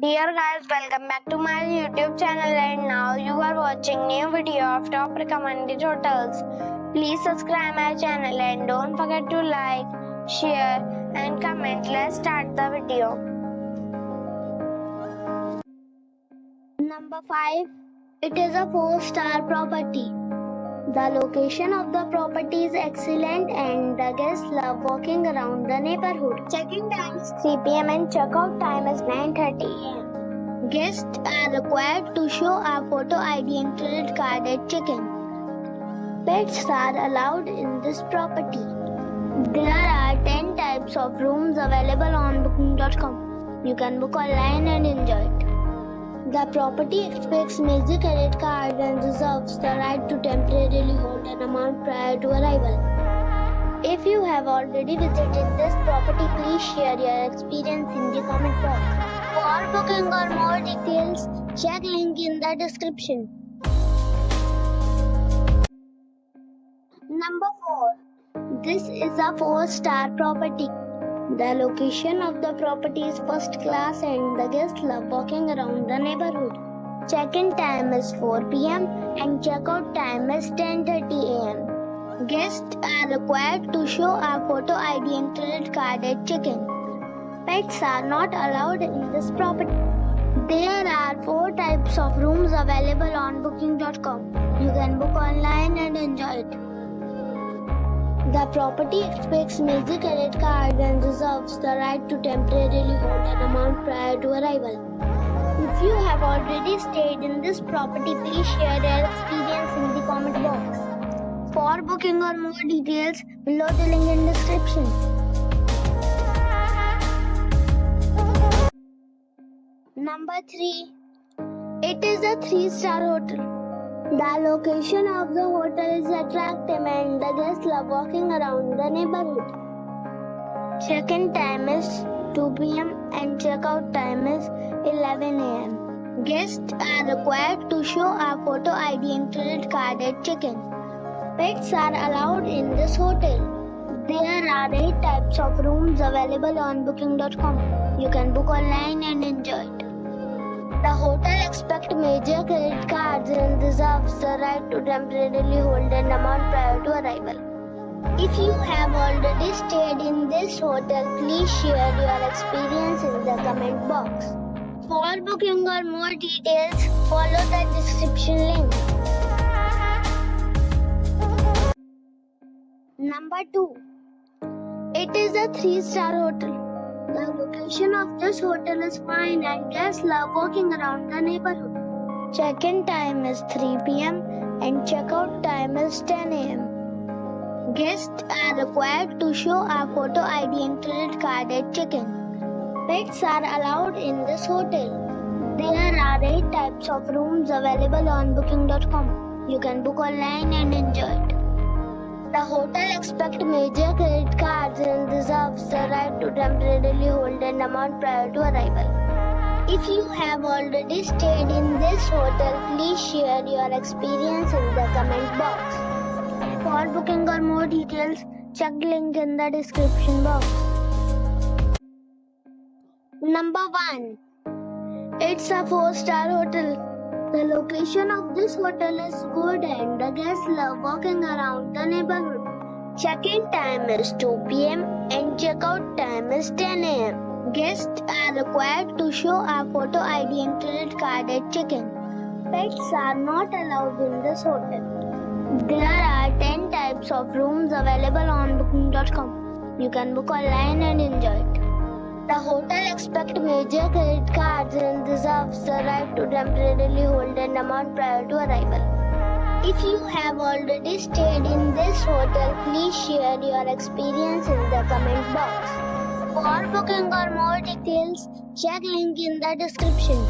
Dear guys, welcome back to my YouTube channel and now you are watching new video of top recommended hotels. Please subscribe my channel and don't forget to like, share and comment. Let's start the video. Number 5. It is a 4-star property. The location of the property is excellent and the guests love walking around the neighborhood. Check-in time is 3 p.m. and check-out time is 9:30 a.m. Guests are required to show a photo ID and credit card at check-in. Pets are allowed in this property. There are 10 types of rooms available on booking.com. You can book online and enjoy it. The property expects major credit card and reserves the right to temporarily hold an amount prior to arrival. If you have already visited this property, please share your experience in the comment box. For booking or more details, check link in the description. Number 4. This is a 4-star property. The location of the property is first class and the guests love walking around the neighborhood. Check-in time is 4 p.m. and check-out time is 10:30 a.m. Guests are required to show a photo ID and credit card at check-in. Pets are not allowed in this property. There are 4 types of rooms available on booking.com. You can book online and enjoy it. The property expects major credit card and reserves the right to temporarily hold an amount prior to arrival. If you have already stayed in this property, please share your experience in the comment box. For booking or more details, below the link in description. Number 3. It is a 3-star hotel. The location of the hotel is attractive and the guests love walking around the neighborhood. Check-in time is 2 p.m. and check-out time is 11 a.m. Guests are required to show a photo ID and credit card at check-in. Pets are allowed in this hotel. There are 8 types of rooms available on booking.com. You can book online and enjoy it. The hotel expects major credit cards and reserves the right to temporarily hold an amount prior to arrival. If you have already stayed in this hotel, please share your experience in the comment box. For booking or more details, follow the description link. Number 2. It is a 3-star hotel. The location of this hotel is fine and guests love walking around the neighborhood. Check-in time is 3 p.m. and check-out time is 10 a.m. Guests are required to show a photo ID and credit card at check-in. Pets are allowed in this hotel. There are 8 types of rooms available on booking.com. You can book online and enjoy it. The hotel expects major credit cards and reserves the right to temporarily hold an amount prior to arrival. If you have already stayed in this hotel, please share your experience in the comment box. For booking or more details, check link in the description box. Number 1. It's a 4-star hotel. The location of this hotel is good and the guests love walking around the neighborhood. Check-in time is 2 p.m. and check-out time is 10 a.m. Guests are required to show a photo ID and credit card at check-in. Pets are not allowed in this hotel. There are 10 types of rooms available on booking.com. You can book online and enjoy it. The hotel expects major credit cards and reserves the right to temporarily hold an amount prior to arrival. If you have already stayed in this hotel, please share your experience in the comment box. For booking or more details, check link in the description.